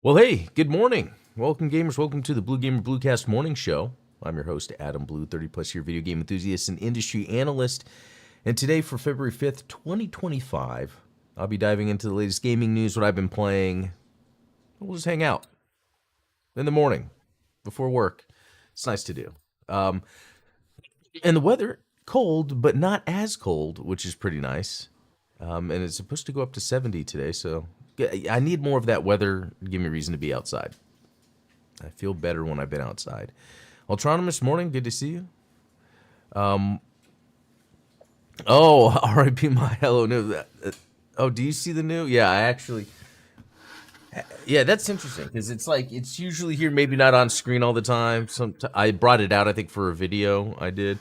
Well, hey, good morning. Welcome, gamers. Welcome to the Blue Gamer Bluecast Morning Show. I'm your host, Adam Blue, 30 plus year video game enthusiast and industry analyst. And today, for February 5th, 2025, I'll be diving into the latest gaming news, what I've been playing. We'll just hang out in the morning before work. It's nice to do. And the weather, cold, but not as cold, which is pretty nice. And it's supposed to go up to 70 today, so I need more of that weather to give me a reason to be outside. I feel better when I've been outside. Ultronymous Morning, good to see you. Oh, R.I.P. my hello new. Oh, do you see the new? Yeah, I actually. Yeah, that's interesting because it's like it's usually here, maybe not on screen all the time. I brought it out, I think, for a video I did.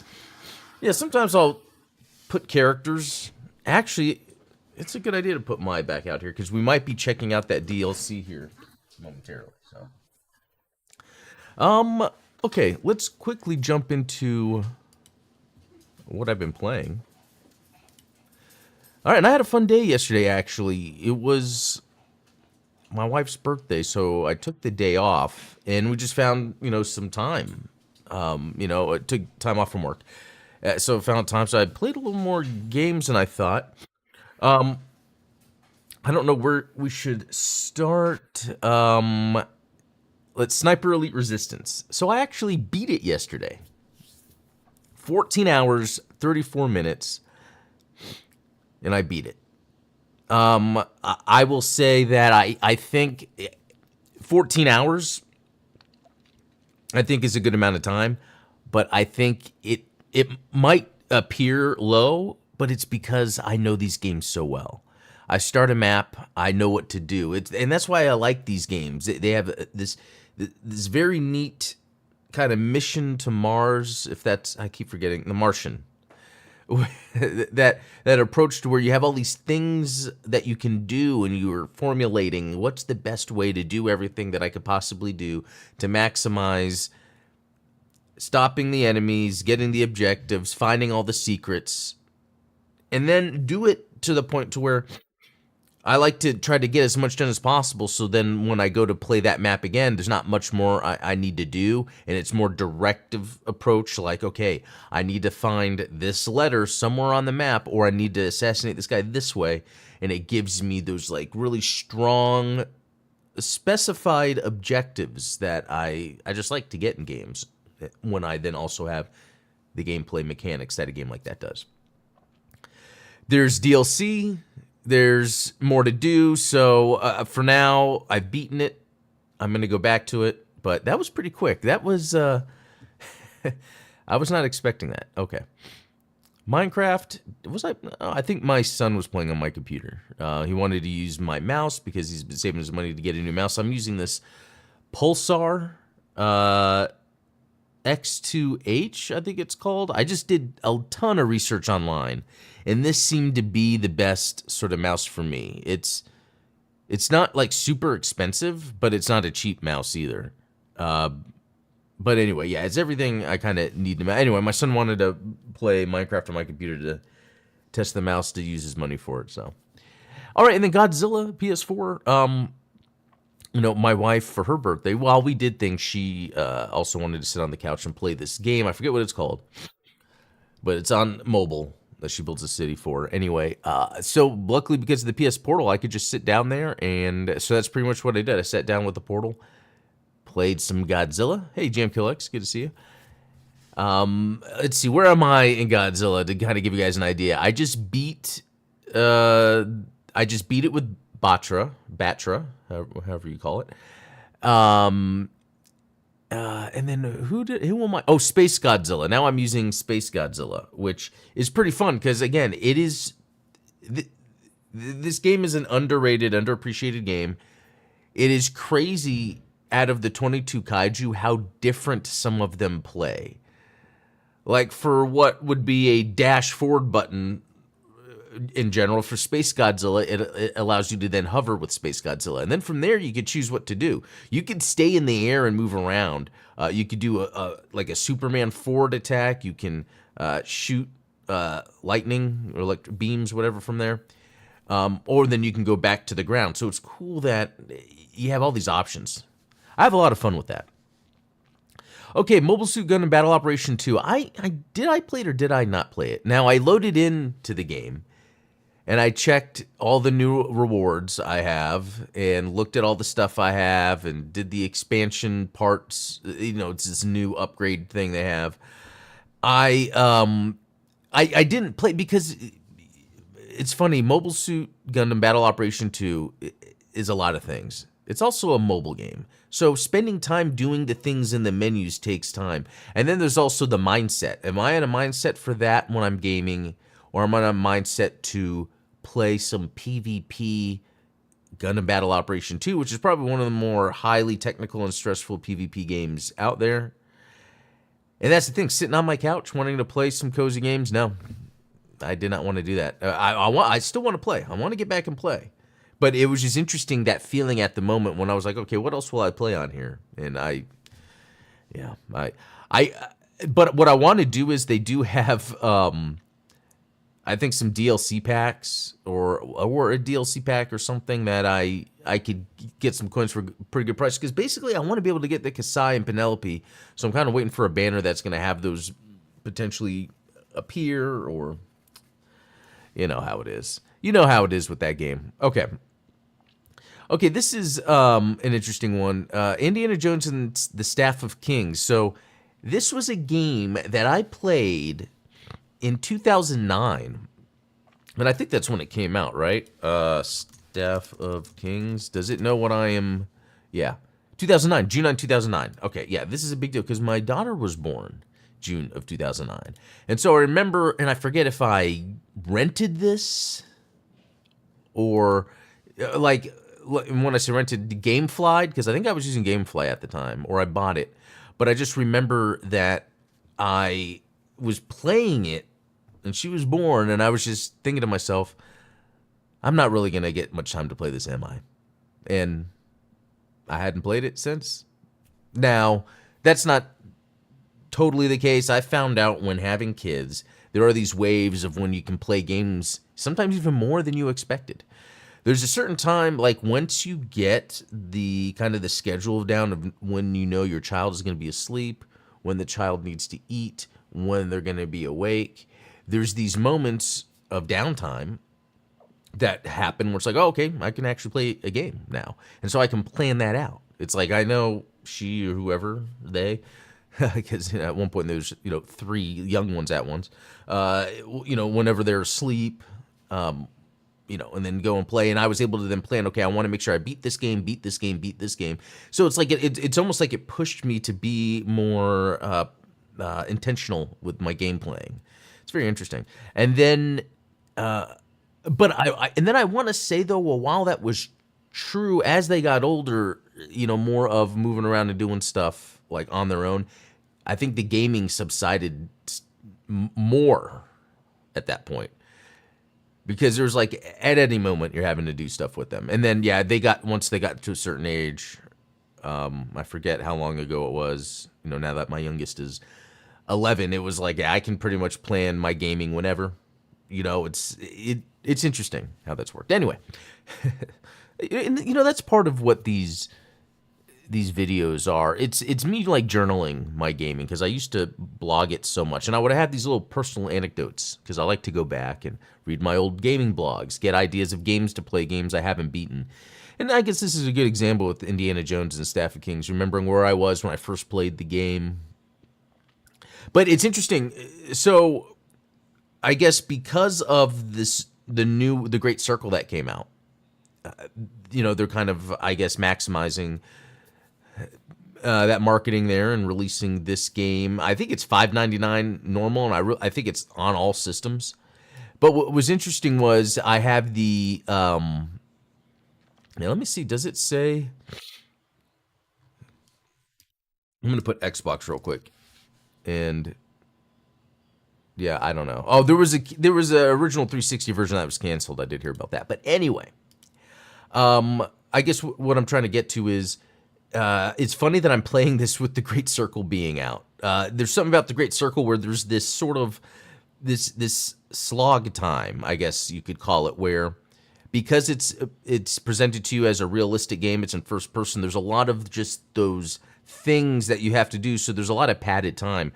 Yeah, sometimes I'll put characters. Actually, it's a good idea to put my back out here because we might be checking out that DLC here momentarily. Okay, let's quickly jump into what I've been playing. All right, and I had a fun day yesterday, actually. It was my wife's birthday, so I took the day off, and we just found, some time. I took time off from work. So I found time, so I played a little more games than I thought. I don't know where we should start. Let's Sniper Elite Resistance. So I actually beat it yesterday. 14 hours, 34 minutes, and I beat it. I will say that I think 14 hours, I think is a good amount of time, but I think it might appear low, but it's because I know these games so well. I start a map, I know what to do. And that's why I like these games. They have this very neat kind of mission to Mars, I keep forgetting, the Martian. that approach to where you have all these things that you can do and you're formulating what's the best way to do everything that I could possibly do to maximize stopping the enemies, getting the objectives, finding all the secrets, and then do it to the point to where I like to try to get as much done as possible, so then when I go to play that map again, there's not much more I need to do, and it's more directive approach, like, okay, I need to find this letter somewhere on the map, or I need to assassinate this guy this way, and it gives me those, like, really strong, specified objectives that I just like to get in games, when I then also have the gameplay mechanics that a game like that does. There's DLC. There's more to do, so for now, I've beaten it. I'm going to go back to it, but that was pretty quick. That was, I was not expecting that. Okay. Minecraft, I think my son was playing on my computer. He wanted to use my mouse because he's been saving his money to get a new mouse. I'm using this Pulsar X2H, I think it's called. I just did a ton of research online, and this seemed to be the best sort of mouse for me. It's not like super expensive, but it's not a cheap mouse either. But anyway, yeah, it's everything I kind of need to. Anyway, my son wanted to play Minecraft on my computer to test the mouse to use his money for it. So, all right, and then Godzilla PS4. My wife, for her birthday, while we did things, she also wanted to sit on the couch and play this game. I forget what it's called, but it's on mobile that she builds a city for. Anyway, so luckily because of the PS Portal, I could just sit down there, and so that's pretty much what I did. I sat down with the Portal, played some Godzilla. Hey, JamKillX, good to see you. Let's see, where am I in Godzilla to kind of give you guys an idea? I just beat it with Batra, however you call it. And then who am I? Oh, Space Godzilla. Now I'm using Space Godzilla, which is pretty fun because, again, it is. This game is an underrated, underappreciated game. It is crazy out of the 22 kaiju how different some of them play. Like, for what would be a dash forward button in general, for Space Godzilla, it allows you to then hover with Space Godzilla. And then from there, you could choose what to do. You could stay in the air and move around. You could do like a Superman forward attack. You can shoot lightning or beams, whatever, from there. or then you can go back to the ground. So it's cool that you have all these options. I have a lot of fun with that. Okay, Mobile Suit Gundam Battle Operation 2. Did I play it or did I not play it? Now, I loaded into the game, and I checked all the new rewards I have, and looked at all the stuff I have, and did the expansion parts. It's this new upgrade thing they have. I didn't play because it's funny. Mobile Suit Gundam Battle Operation 2 is a lot of things. It's also a mobile game. So spending time doing the things in the menus takes time. And then there's also the mindset. Am I in a mindset for that when I'm gaming? Or am I in a mindset to play some PvP Gundam Battle Operation 2, which is probably one of the more highly technical and stressful PvP games out there? And that's the thing, sitting on my couch wanting to play some cozy games, no. I did not want to do that. I still want to play. I want to get back and play. But it was just interesting, that feeling at the moment when I was like, okay, what else will I play on here? And but what I want to do is they do have, I think some DLC packs or a DLC pack or something that I could get some coins for a pretty good price. Because basically I want to be able to get the Kasai and Penelope. So I'm kind of waiting for a banner that's going to have those potentially appear, or you know how it is. You know how it is with that game. Okay, this is an interesting one. Indiana Jones and the Staff of Kings. So this was a game that I played in 2009. And I think that's when it came out, right? Staff of Kings. Does it know what I am? Yeah. 2009, June 9, 2009. Okay, yeah, this is a big deal because my daughter was born June of 2009. And so I remember, and I forget if I rented this or when I say rented, GameFly, because I think I was using GameFly at the time, or I bought it. But I just remember that I was playing it, and she was born, and I was just thinking to myself, I'm not really going to get much time to play this, am I? And I hadn't played it since. Now, that's not totally the case. I found out when having kids, there are these waves of when you can play games, sometimes even more than you expected. There's a certain time, like once you get the kind of the schedule down of when you know your child is going to be asleep, when the child needs to eat, when they're going to be awake, there's these moments of downtime that happen where it's like, oh, okay, I can actually play a game now. And so I can plan that out. It's like I know she or whoever, they, because at one point there's, 3 young ones at once, whenever they're asleep, and then go and play. And I was able to then plan, okay, I want to make sure I beat this game, beat this game, beat this game. So it's like, it's almost like it pushed me to be more intentional with my game playing. It's very interesting. And then, but I want to say though, well, while that was true, as they got older, more of moving around and doing stuff like on their own, I think the gaming subsided more at that point. Because there's like, at any moment, you're having to do stuff with them. And then, yeah, once they got to a certain age, I forget how long ago it was, now that my youngest is 11, it was like, I can pretty much plan my gaming whenever. It's interesting how that's worked. Anyway, that's part of what these videos are. It's me like journaling my gaming, because I used to blog it so much, and I would have these little personal anecdotes because I like to go back and read my old gaming blogs, get ideas of games to play, games I haven't beaten. And I guess this is a good example with Indiana Jones and Staff of Kings, remembering where I was when I first played the game. But it's interesting. So I guess because of this, the Great Circle that came out, they're kind of, I guess, maximizing that marketing there and releasing this game. I think it's $5.99 normal, and I think it's on all systems. But what was interesting was I have the now let me see, does it say? I'm gonna put Xbox real quick, and yeah, I don't know. Oh, there was a original 360 version that was canceled. I did hear about that, but anyway, I guess what I'm trying to get to is. It's funny that I'm playing this with the Great Circle being out. There's something about the Great Circle where there's this sort of this slog time, I guess you could call it, where because it's presented to you as a realistic game. It's in first person. There's a lot of just those things that you have to do. So there's a lot of padded time.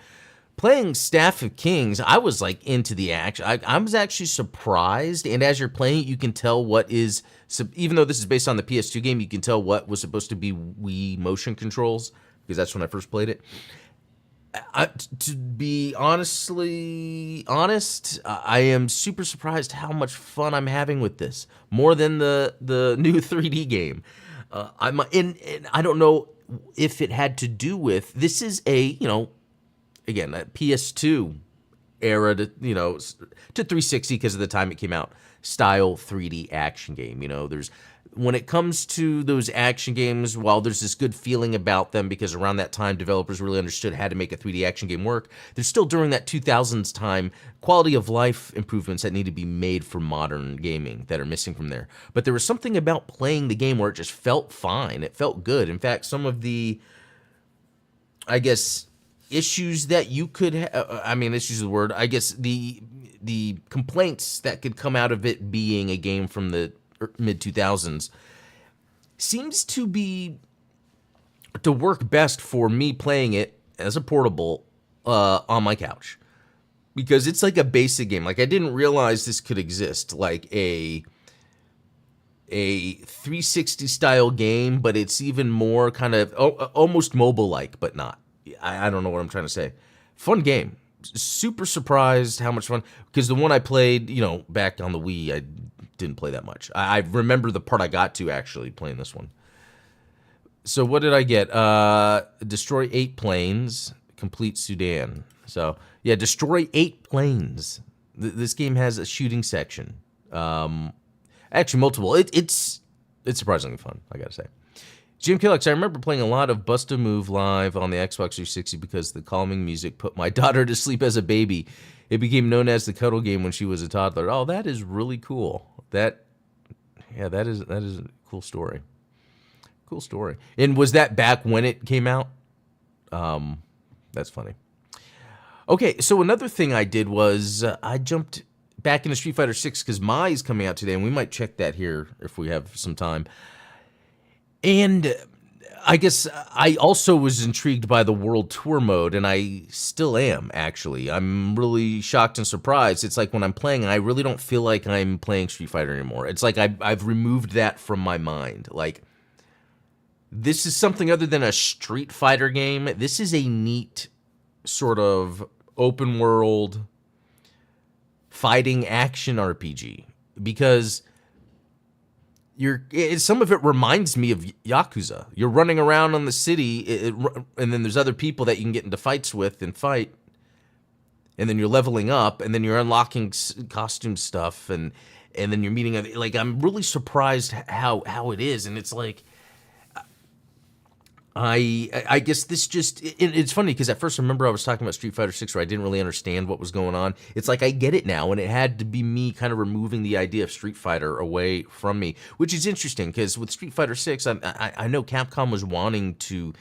Playing Staff of Kings, I was like into the action. I was actually surprised. And as you're playing it, you can tell what is, even though this is based on the PS2 game, you can tell what was supposed to be Wii motion controls, because that's when I first played it. To be honestly honest, I am super surprised how much fun I'm having with this. More than the new 3D game. I'm in. I don't know if it had to do with, this is a, again, a PS2 era to 360 because of the time it came out, style 3D action game. There's, when it comes to those action games, while there's this good feeling about them because around that time developers really understood how to make a 3D action game work, there's still, during that 2000s time, quality of life improvements that need to be made for modern gaming that are missing from there. But there was something about playing the game where it just felt fine. It felt good. In fact, some of the, I guess, issues that you could issues is the word, I guess, the complaints that could come out of it being a game from the mid 2000s seems to work best for me playing it as a portable on my couch, because it's like a basic game. Like, I didn't realize this could exist, like a 360 style game, but it's even more kind of almost mobile like, but not. I don't know what I'm trying to say. Fun game. Super surprised how much fun, because the one I played, back on the Wii, I didn't play that much. I remember the part I got to actually playing this one. So what did I get? Destroy 8 planes, complete Sudan. So yeah, destroy 8 planes. This game has a shooting section. Actually multiple. It's surprisingly fun, I gotta say. Jim Killix, I remember playing a lot of Bust a Move live on the Xbox 360 because the calming music put my daughter to sleep as a baby. It became known as the cuddle game when she was a toddler. Oh, that is really cool. That is a cool story. Cool story. And was that back when it came out? That's funny. Okay, so another thing I did was I jumped back into Street Fighter 6 because Mai's coming out today, and we might check that here if we have some time. And I guess I also was intrigued by the World Tour mode, and I still am, actually. I'm really shocked and surprised. It's like when I'm playing, I really don't feel like I'm playing Street Fighter anymore. It's like I've removed that from my mind. Like, this is something other than a Street Fighter game. This is a neat sort of open world fighting action RPG, because some of it reminds me of Yakuza. You're running around on the city, and then there's other people that you can get into fights with and fight, and then you're leveling up, and then you're unlocking costume stuff, and then you're meeting. Like, I'm really surprised how it is, and it's like, I guess this just, it's funny because at first, remember I was talking about Street Fighter 6 where I didn't really understand what was going on. It's like I get it now, and it had to be me kind of removing the idea of Street Fighter away from me, which is interesting because with Street Fighter 6, I know Capcom was wanting to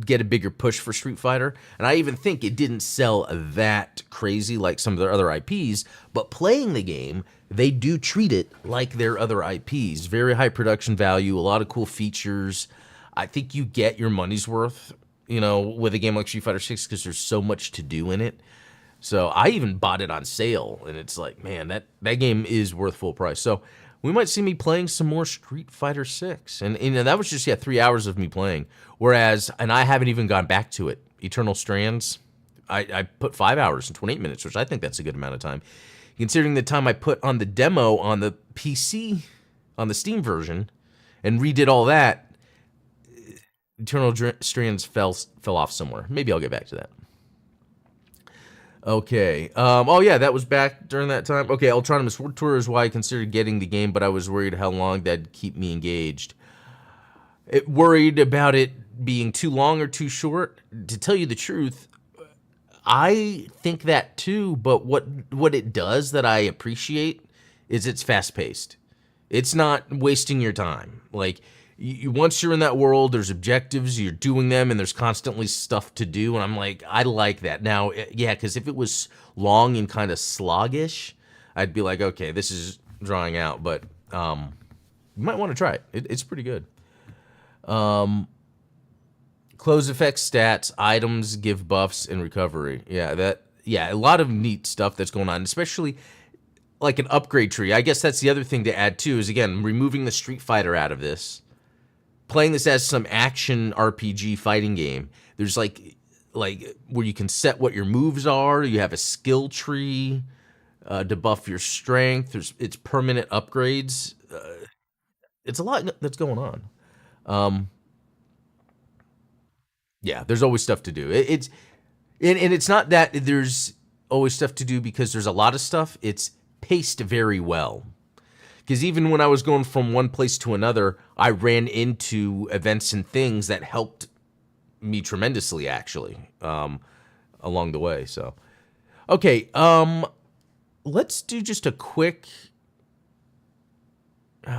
get a bigger push for Street Fighter, and I even think it didn't sell that crazy like some of their other IPs, but playing the game, they do treat it like their other IPs. Very high production value, a lot of cool features. I think you get your money's worth, with a game like Street Fighter 6 because there's so much to do in it. So I even bought it on sale, and it's like, man, that game is worth full price. So we might see me playing some more Street Fighter 6. And that was just, 3 hours of me playing. Whereas, and I haven't even gone back to it. Eternal Strands, I put 5 hours and 28 minutes, which I think that's a good amount of time. Considering the time I put on the demo on the PC, on the Steam version, and redid all that, Eternal Strands fell off somewhere. Maybe I'll get back to that. Okay. Oh, yeah, that was back during that time. Okay, Ultronymous World Tour is why I considered getting the game, but I was worried how long that'd keep me engaged. Worried about it being too long or too short. To tell you the truth, I think that too, but what it does that I appreciate is it's fast-paced. It's not wasting your time. Like, once you're in that world, there's objectives, you're doing them, and there's constantly stuff to do, and I'm like, I like that. Now, yeah, because if it was long and kind of sluggish, I'd be like, okay, this is drawing out, but You might want to try it. It's pretty good. Close effects, stats, items, give buffs, and recovery. Yeah, a lot of neat stuff that's going on, especially like an upgrade tree. I guess that's the other thing to add too, is again, removing the Street Fighter out of this. Playing this as some action RPG fighting game. There's like where you can set what your moves are. You have a skill tree to buff your strength. It's permanent upgrades. It's a lot that's going on. Yeah, there's always stuff to do. And it's not that there's always stuff to do because there's a lot of stuff. It's paced very well. Because even when I was going from one place to another, I ran into events and things that helped me tremendously, actually, along the way. So, okay, let's do just a quick.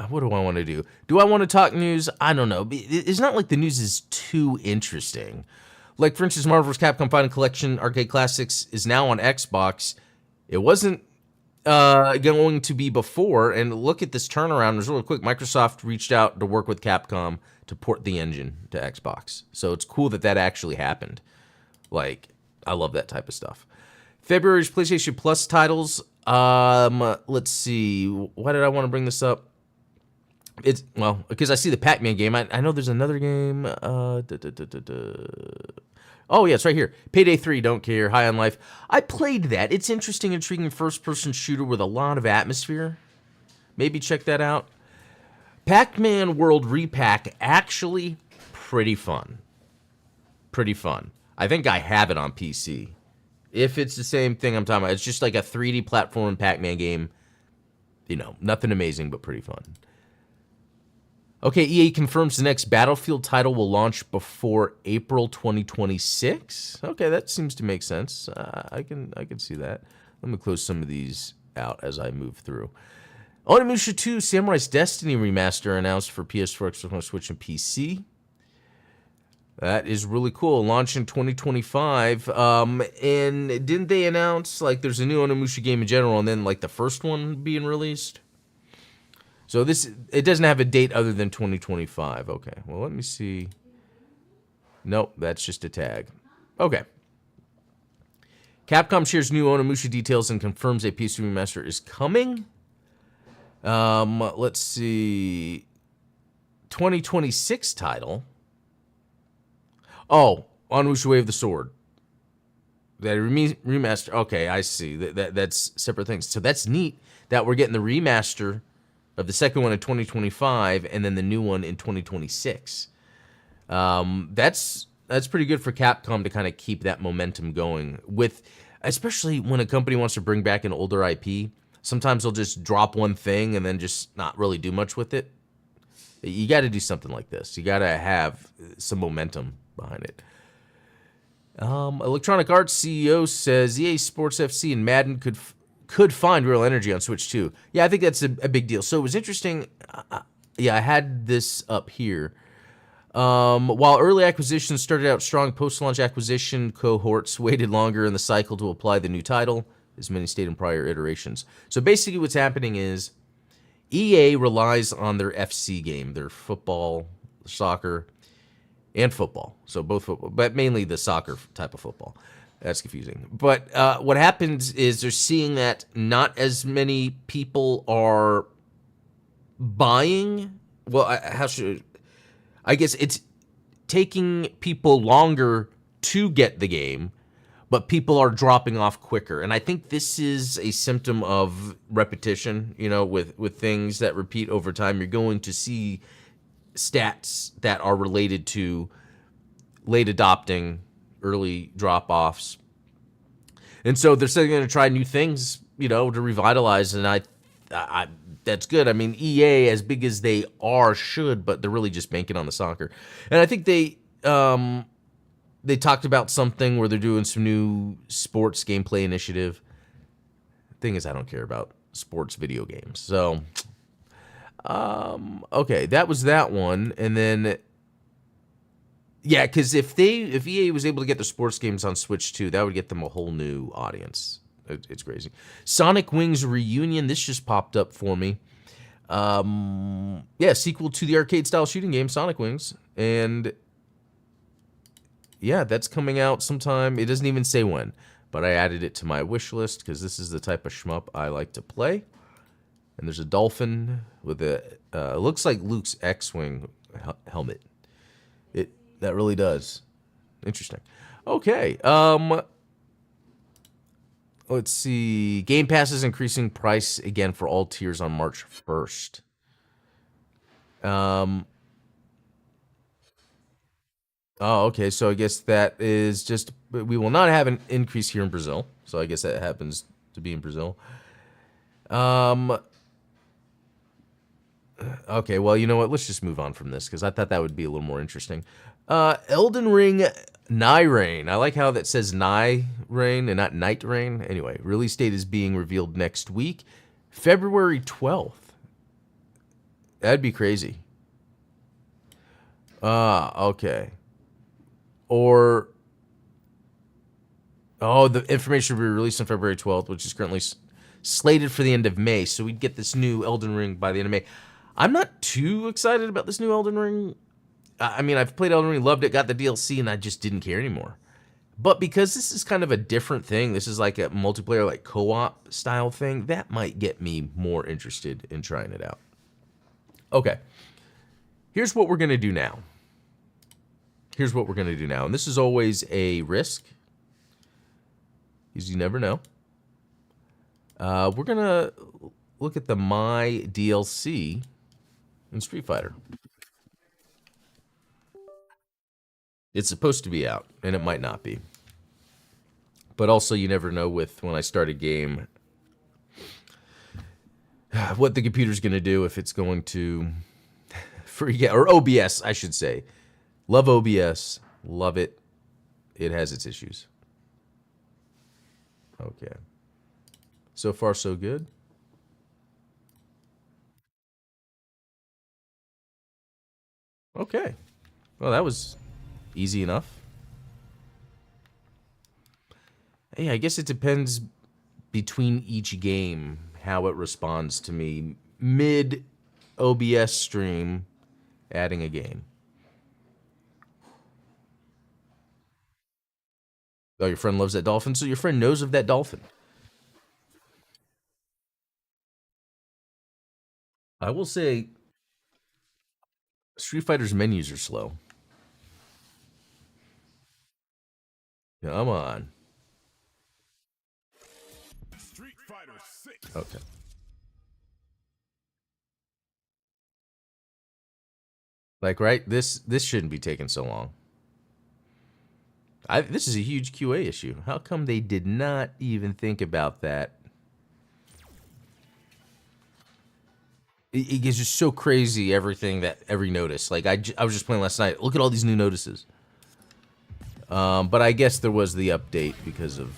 What do I want to do? Do I want to talk news? I don't know. It's not like the news is too interesting. Like, for instance, Marvel vs. Capcom Fighting Collection Arcade Classics is now on Xbox. It wasn't going to be before, and look at this turnaround. It was really quick. Microsoft reached out to work with Capcom to port the engine to Xbox. So it's cool that that actually happened. Like, I love that type of stuff. February's PlayStation Plus titles. Let's see. Why did I want to bring this up? It's, well, because I see the Pac-Man game. I know there's another game. Oh, yeah, it's right here. Payday 3, don't care. High on Life. I played that. It's interesting, intriguing first-person shooter with a lot of atmosphere. Maybe check that out. Pac-Man World Repack, actually pretty fun. Pretty fun. I think I have it on PC. If it's the same thing I'm talking about. It's just like a 3D platform Pac-Man game. You know, nothing amazing, but pretty fun. Okay, EA confirms the next Battlefield title will launch before April 2026. Okay, that seems to make sense. I can see that. Let me close some of these out as I move through. Onimusha 2 Samurai's Destiny remaster announced for PS4, Xbox, Switch, and PC. That is really cool. Launch in 2025. And didn't they announce like there's a new Onimusha game in general, and then like the first one being released? So it doesn't have a date other than 2025. Okay, well, let me see. Nope, that's just a tag. Okay. Capcom shares new Onimusha details and confirms a PC remaster is coming. Let's see. 2026 title. Oh, Onimusha Way of the Sword. That remaster. Okay, I see. That's separate things. So that's neat that we're getting the remaster of the second one in 2025, and then the new one in 2026. That's pretty good for Capcom to kind of keep that momentum going with, especially when a company wants to bring back an older IP. Sometimes they'll just drop one thing and then just not really do much with it. You got to do something like this. You got to have some momentum behind it. Electronic Arts CEO says EA Sports FC and Madden could find real energy on Switch 2. Yeah, I think that's a big deal. So it was interesting. Yeah, I had this up here. While early acquisitions started out strong, post-launch acquisition cohorts waited longer in the cycle to apply the new title, as many stated in prior iterations. So basically what's happening is EA relies on their FC game, their football, soccer, and football. So both football, but mainly the soccer type of football. That's confusing. But what happens is they're seeing that not as many people are buying. Well, I guess it's taking people longer to get the game, but people are dropping off quicker. And I think this is a symptom of repetition, you know, with things that repeat over time. You're going to see stats that are related to late adopting, early drop-offs. And so they're still going to try new things, you know, to revitalize. And I that's good. I mean, EA, as big as they are, should, but they're really just banking on the soccer. And I think they talked about something where they're doing some new sports gameplay initiative. Thing is, I don't care about sports video games. So, okay, that was that one. And then, yeah, because if EA was able to get the sports games on Switch 2, that would get them a whole new audience. It's crazy. Sonic Wings Reunion. This just popped up for me. Yeah, sequel to the arcade-style shooting game Sonic Wings, and yeah, that's coming out sometime. It doesn't even say when, but I added it to my wish list because this is the type of shmup I like to play. And there's a dolphin with a looks like Luke's X-wing helmet. That really does. Interesting. Okay. Let's see. Game Pass is increasing price again for all tiers on March 1st. Oh, okay. So I guess that is just we will not have an increase here in Brazil. So I guess that happens to be in Brazil. Okay, well, you know what? Let's just move on from this because I thought that would be a little more interesting. Elden Ring Night Rain. I like how that says Night Rain and not Night Rain. Anyway, release date is being revealed next week, February 12th. That'd be crazy. Okay. Or, oh, the information will be released on February 12th, which is currently slated for the end of May. So we'd get this new Elden Ring by the end of May. I'm not too excited about this new Elden Ring. I mean, I've played Elden Ring, loved it, got the DLC, and I just didn't care anymore. But because this is kind of a different thing, this is like a multiplayer, like co-op style thing, that might get me more interested in trying it out. Okay. Here's what we're going to do now. And this is always a risk, because you never know. We're going to look at the My DLC in Street Fighter. It's supposed to be out, and it might not be. But also, you never know with when I start a game what the computer's going to do, if it's going to forget, or OBS, I should say. Love OBS, love it. It has its issues. Okay. So far, so good. Okay. Well, that was easy enough. Hey, I guess it depends between each game how it responds to me mid OBS stream adding a game. Oh, your friend loves that dolphin, so your friend knows of that dolphin. I will say Street Fighter's menus are slow. Come on. Street Fighter 6. Okay. Like, right? This shouldn't be taking so long. This is a huge QA issue. How come they did not even think about that? It is just so crazy, every notice. Like, I was just playing last night. Look at all these new notices. But I guess there was the update because of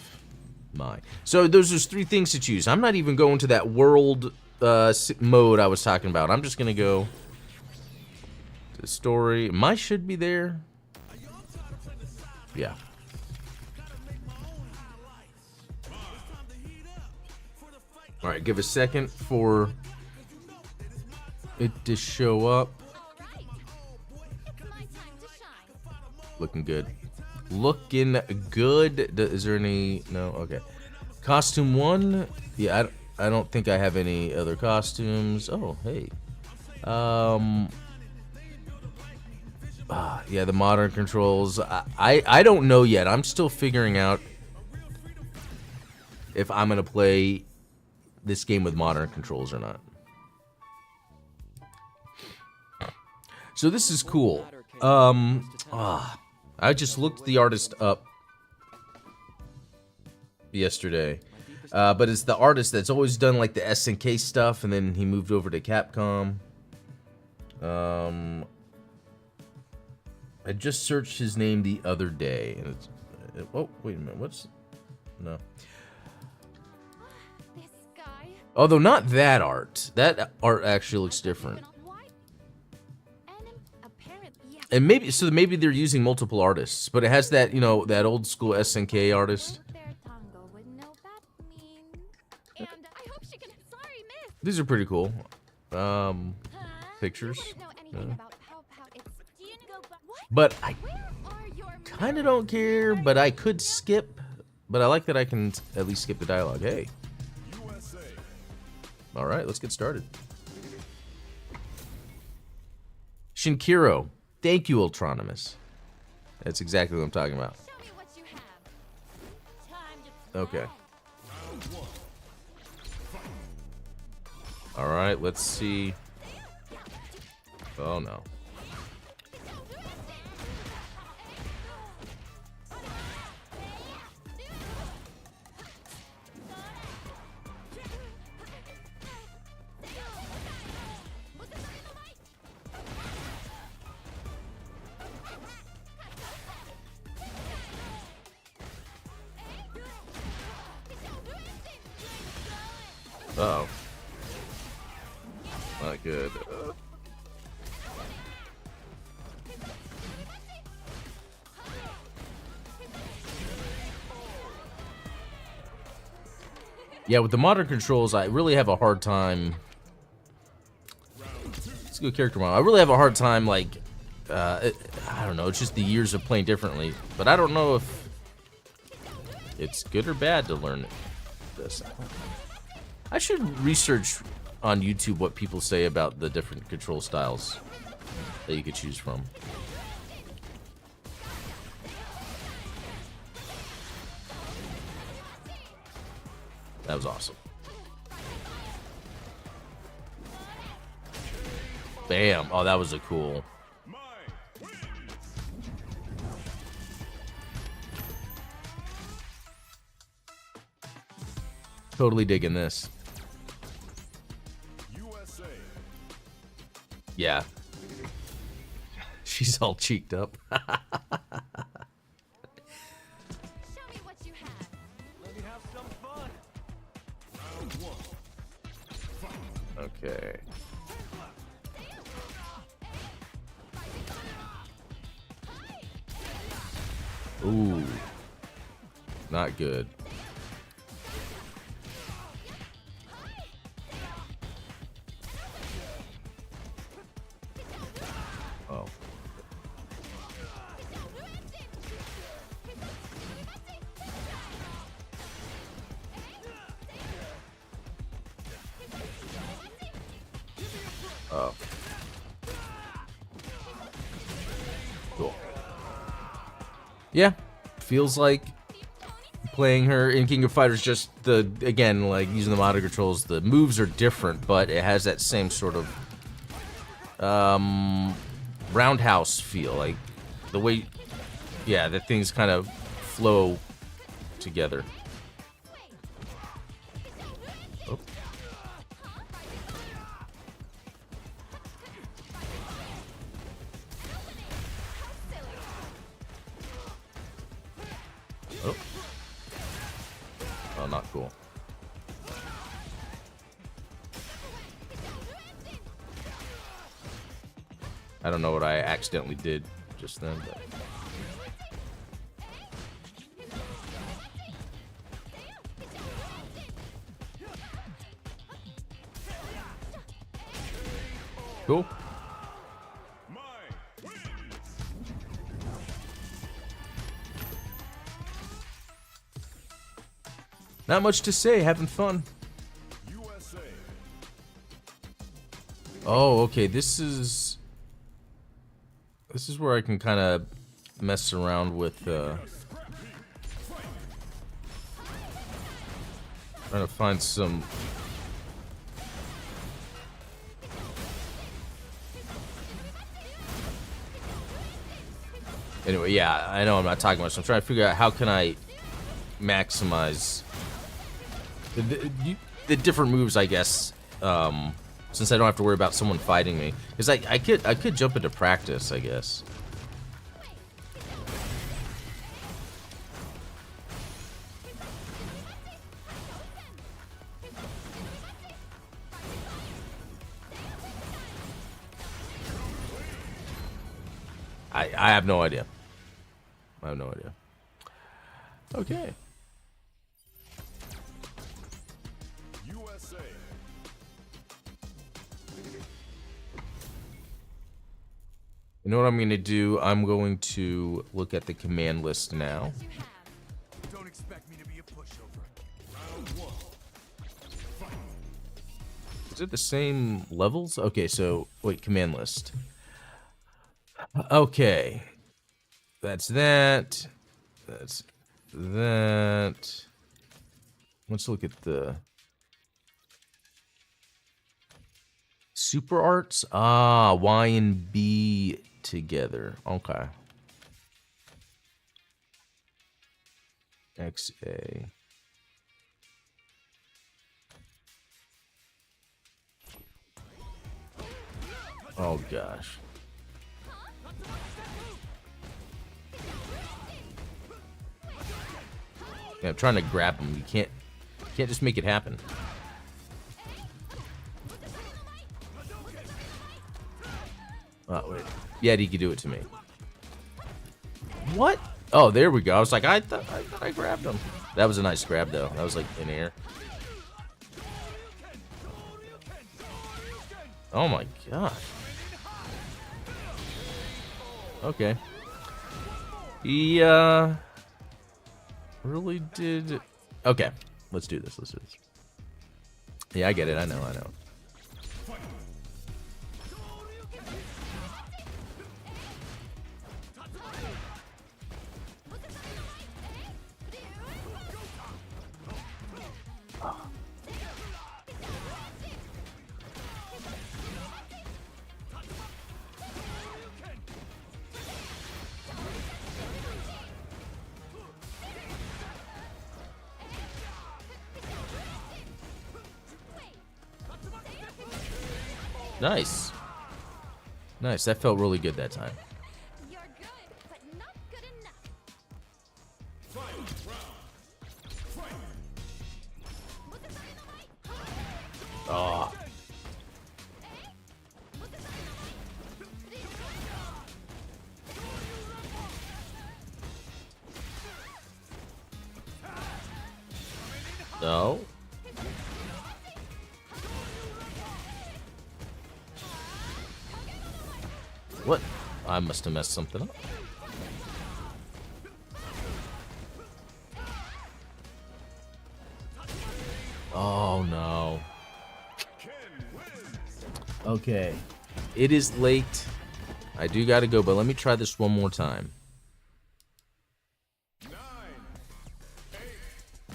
my. So there's three things to choose. I'm not even going to that world mode I was talking about. I'm just going to go to story. My should be there. Yeah. All right, give a second for it to show up. Looking good. Looking good. Is there any? No? Okay. Costume 1. Yeah, I don't think I have any other costumes. Oh, hey. Yeah, the modern controls. I don't know yet. I'm still figuring out if I'm going to play this game with modern controls or not. So this is cool. I just looked the artist up yesterday. But it's the artist that's always done like the SNK stuff, and then he moved over to Capcom. I just searched his name the other day, and it's... Oh, wait a minute, what's... No. Although not that art. That art actually looks different. And maybe they're using multiple artists, but it has that, you know, that old school SNK artist. These are pretty cool. pictures. Know anything about how it's do you go what? But I Where are your kind of don't care, but I could skip. But I like that I can at least skip the dialogue. Hey. All right, let's get started. Shinkiro. Thank you, Ultronymous. That's exactly what I'm talking about. Show me what you have. Time to Okay. All right, let's see. Oh, no. Uh-oh. Not good. Yeah, with the modern controls, I really have a hard time. It's a good character model. I really have a hard time, like, I don't know. It's just the years of playing differently. But I don't know if it's good or bad to learn this. I should research on YouTube what people say about the different control styles that you could choose from. That was awesome. Bam. Oh, that was a cool. Totally digging this. Yeah. She's all cheeked up. show me what you have. Let me have some fun. Okay. Ooh. Not good. Oh. Oh. Cool. Yeah. Feels like playing her in King of Fighters, just the, again, like using the modern controls, the moves are different, but it has that same sort of roundhouse feel, like the way, yeah, that things kind of flow together. Oh. Oh. Oh, not cool. I don't know what I accidentally did just then, but... Cool. Not much to say, having fun. Oh, okay, this is where I can kind of mess around with trying to find some. Anyway, yeah, I know I'm not talking much. I'm trying to figure out how can I maximize the different moves, I guess, since I don't have to worry about someone fighting me. Because I could jump into practice, I guess. I have no idea. I have no idea. Okay. You know what I'm going to do? I'm going to look at the command list now. You have. Don't expect me to be a pushover. Round one. Is it the same levels? Okay, so wait, command list. Okay. That's that. That's that. Let's look at the super arts. Ah, Y and B together. Okay. XA. Oh gosh. Yeah, I'm trying to grab him. You can't just make it happen. Oh wait. Yeah, he could do it to me. What? Oh, there we go. I was like, I thought I grabbed him. That was a nice grab though. That was like in air. Oh my gosh. Okay. He really did. Okay, let's do this. Let's do this. Yeah, I get it. I know. Nice. Nice. That felt really good that time. You're good, but not good enough. Oh. No. What? I must have messed something up. Oh no. Okay. It is late. I do gotta go, but let me try this one more time.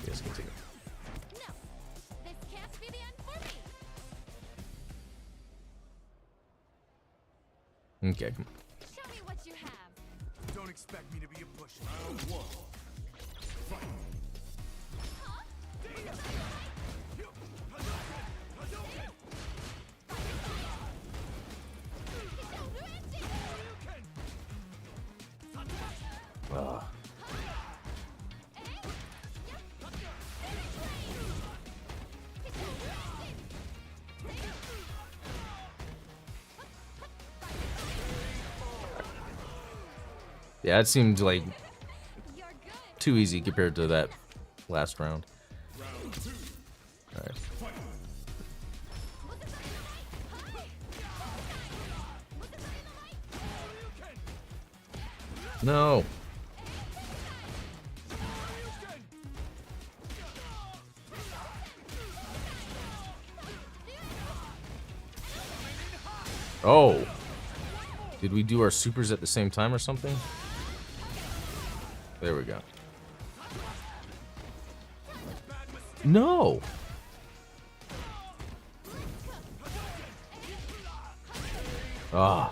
Yes, continue. No, this can't be the end for me. Okay. Come on. Show me what you have. Don't expect me to be a pushover. Round one. Yeah, it seemed like You're good. too easy compared to that last round. Alright. No. Oh. Did we do our supers at the same time or something? There we go. No. Ah.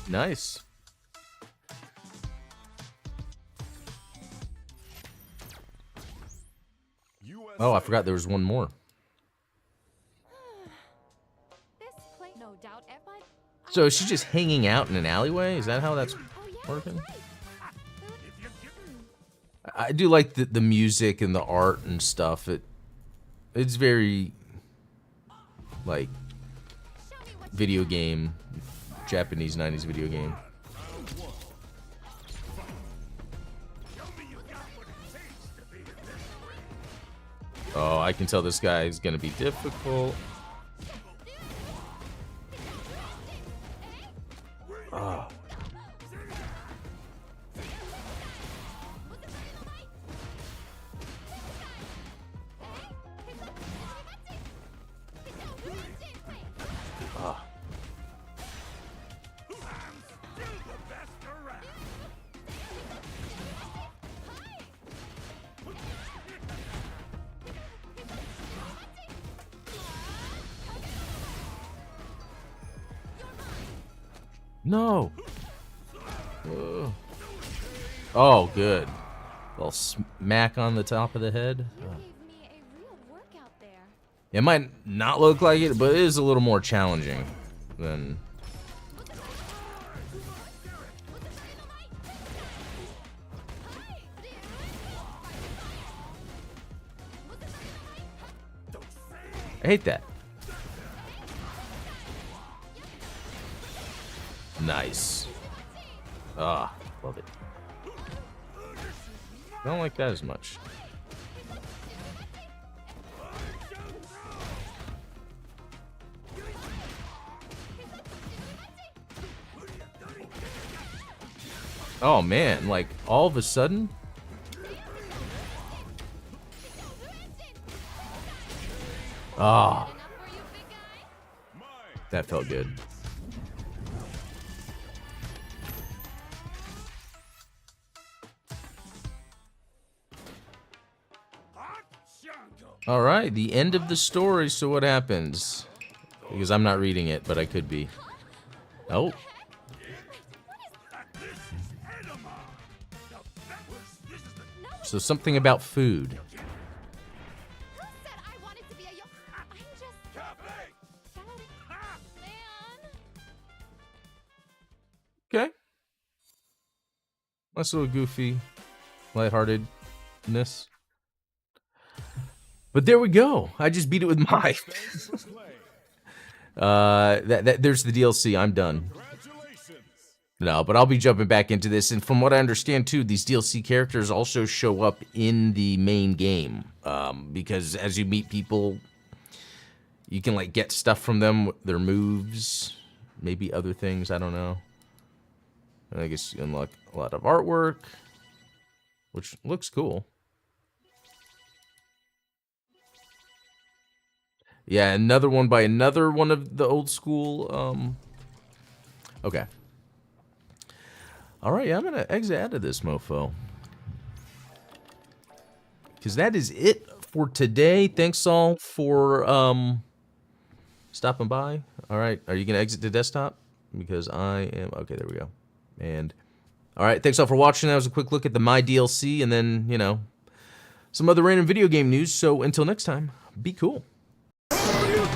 Nice. Oh, I forgot there was one more. This place, no doubt, but So is she just hanging out in an alleyway? Is that how that's oh yeah, working? right. I do like the music and the art and stuff. It's very like Show me what video game, Japanese 90s video game. Oh, I can tell this guy is gonna be difficult. Oh. Ah. No. Ugh. Oh, good. Little smack on the top of the head. You gave me a real workout there. It might not look like it, but it is a little more challenging than. I hate that. Nice. Ah, love it. I don't like that as much. Oh man, like all of a sudden. Ah, Enough for you, big guy? that felt good. All right, the end of the story. So what happens? Because I'm not reading it, but I could be. Oh. So something about food. Who said I wanted to be a yo? I'm just. Man. Okay. Nice little goofy, lightheartedness. But there we go. I just beat it with my. There's the DLC. I'm done. No, but I'll be jumping back into this, and from what I understand too, these DLC characters also show up in the main game. Because as you meet people, you can like get stuff from them, their moves, maybe other things. I don't know. And I guess you unlock a lot of artwork, which looks cool. Yeah, another one by another one of the old school. Okay. All right, yeah, I'm gonna exit out of this mofo. Because that is it for today. Thanks all for stopping by. All right, are you gonna exit the desktop? Because I am. Okay, there we go. And all right, thanks all for watching. That was a quick look at the My DLC, and then some other random video game news. So until next time, be cool. You